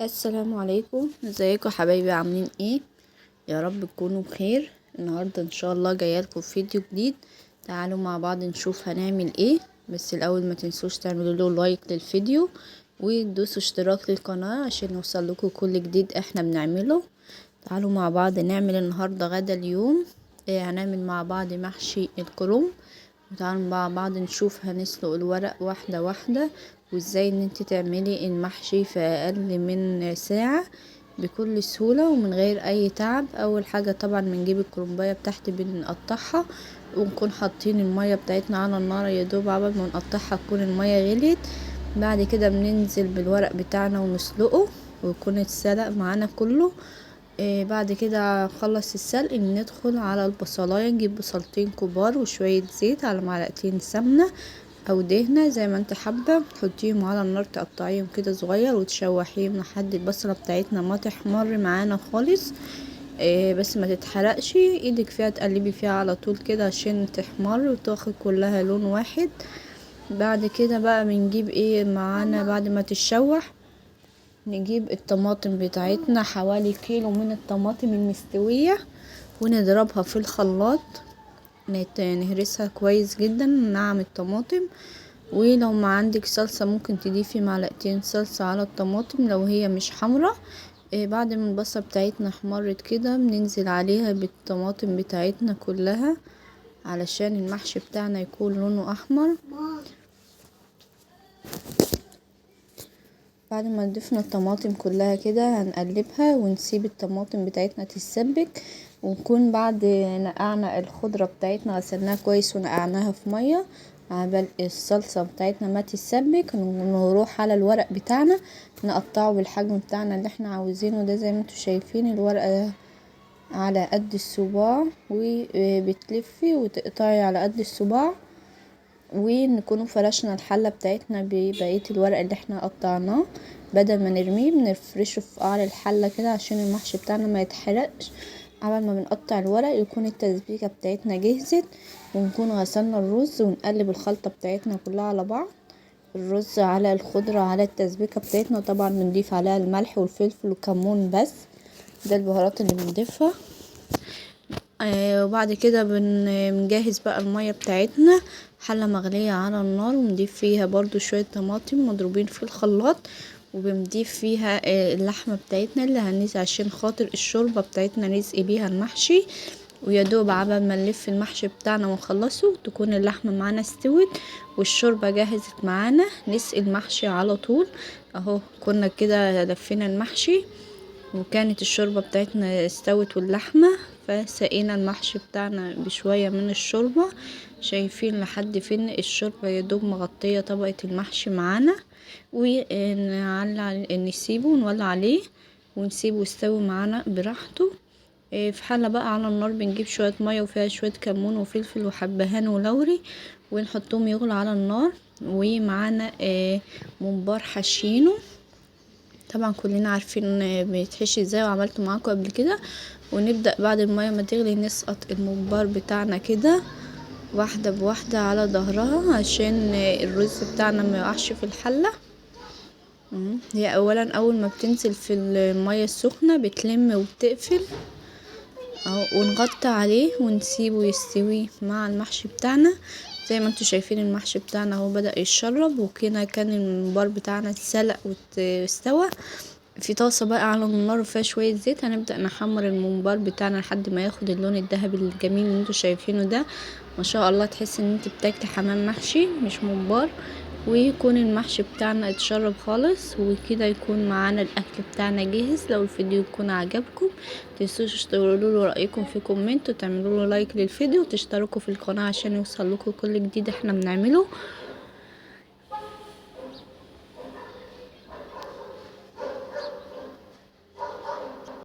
السلام عليكم، ازيكم حبايبي؟ عاملين ايه؟ يا رب تكونوا بخير. النهارده ان شاء الله جايه لكم فيديو جديد. تعالوا مع بعض نشوف هنعمل ايه. بس الاول ما تنسوش تعملوا له لايك للفيديو وتدوسوا اشتراك للقناه عشان يوصل لكم كل جديد احنا بنعمله. تعالوا مع بعض نعمل النهارده غدا اليوم. هنعمل مع بعض محشي الكرنب. وتعالوا مع بعض نشوف هنسلق الورق واحدة واحدة، وازاي ان انت تعملي المحشي في اقل من ساعة بكل سهولة ومن غير اي تعب. اول حاجة طبعا بنجيب الكرنباية بتاعتي بنقطعها، ونكون حاطين المية بتاعتنا على النار يا دوب عبال ما نقطعها تكون المية غليت. بعد كده بننزل بالورق بتاعنا ونسلقه ويكون اتسلق معانا كله. بعد كده نخلص السلق ندخل على البصلايه، نجيب بصلتين كبار وشويه زيت على معلقتين سمنه او دهنه زي ما انت حابه، تحطيهم على النار تقطعيهم كده صغير وتشوحيهم لحد البصله بتاعتنا ما تحمر معانا خالص. بس ما تتحرقش ايدك فيها، تقلبي فيها على طول كده عشان تحمر وتاخد كلها لون واحد. بعد كده بقى بنجيب ايه معانا بعد ما تتشوح، نجيب الطماطم بتاعتنا حوالي كيلو من الطماطم المستوية ونضربها في الخلاط، نهرسها كويس جدا نعم الطماطم. ولو ما عندك صلصة ممكن تضيفي معلقتين صلصة على الطماطم لو هي مش حمرة. بعد ما البصلة بتاعتنا احمرت كده بننزل عليها بالطماطم بتاعتنا كلها علشان المحشي بتاعنا يكون لونه احمر. بعد ما ضفنا الطماطم كلها كده هنقلبها ونسيب الطماطم بتاعتنا تتسبك، ونكون بعد نقعنا الخضرة بتاعتنا غسلناها كويس ونقعناها في مية عبال الصلصة بتاعتنا ما تتسبك. نروح على الورق بتاعنا نقطعه بالحجم بتاعنا اللي احنا عاوزينه ده. زي ما انتوا شايفين الورقة على قد الصباع، وبتلفي وتقطعي على قد الصباع، ونكونوا فرشنا الحلة بتاعتنا ببقية الورق اللي احنا قطعناه. بدل ما نرميه بنفرشه في قعر الحلة كده عشان المحشي بتاعنا ما يتحرقش. قبل ما بنقطع الورق يكون التسبيكة بتاعتنا جهزت، ونكون غسلنا الرز ونقلب الخلطة بتاعتنا كلها على بعض، الرز على الخضرة على التسبيكة بتاعتنا. طبعا بنضيف عليها الملح والفلفل والكمون بس، ده البهارات اللي بنضيفها. وبعد كده بنجهز بقى المية بتاعتنا، حلة مغلية على النار ونضيف فيها برضو شوية طماطم مضروبين في الخلاط، وبنضيف فيها اللحمة بتاعتنا اللي هنسقي عشان خاطر الشوربة بتاعتنا نسقي بيها المحشي. ويا دوب عبال ما نلف المحشي بتاعنا ونخلصه تكون اللحمة معانا استوت والشوربة جهزت معانا، نسقي المحشي على طول. اهو كنا كده لفينا المحشي وكانت الشوربة بتاعتنا استوت واللحمة، فسقينا المحشي بتاعنا بشوية من الشوربة. شايفين لحد فين الشوربة يا دوب مغطية طبقة المحشي معانا. نسيبه ونولع عليه ونسيبه يستوي معانا براحته. في حلة بقى على النار بنجيب شوية مية وفيها شوية كمون وفلفل وحبهان ولوري ونحطهم يغلوا على النار. ومعانا ممبار حشينه، طبعا كلنا عارفين بيتحشي ازاي وعملته معاكم قبل كده. ونبدأ بعد المية ما تغلي نسقط الممبار بتاعنا كده واحدة بواحدة على ظهرها عشان الرز بتاعنا ما يقعش في الحلة. هي اولا اول ما بتنزل في المية السخنة بتلم وبتقفل اهو، ونغطي عليه ونسيبه يستوي مع المحشي بتاعنا. زي ما انتوا شايفين المحشي بتاعنا اهو بدأ يتشرب وكده كان الممبار بتاعنا اتسلق واستوى. في طاسة بقى على النار وفيها شوية زيت هنبدأ نحمر الممبار بتاعنا لحد ما ياخد اللون الذهبي الجميل اللي انتوا شايفينه ده. ما شاء الله تحس ان انت بتاكلي حمام محشي مش ممبار. ويكون المحشي بتاعنا اتشرب خالص وكده يكون معانا الاكل بتاعنا جاهز. لو الفيديو يكون عجبكم متنسوش تقولوا رايكم في كومنت وتعملوا له لايك للفيديو وتشتركوا في القناه عشان يوصل لكم كل جديد احنا بنعمله.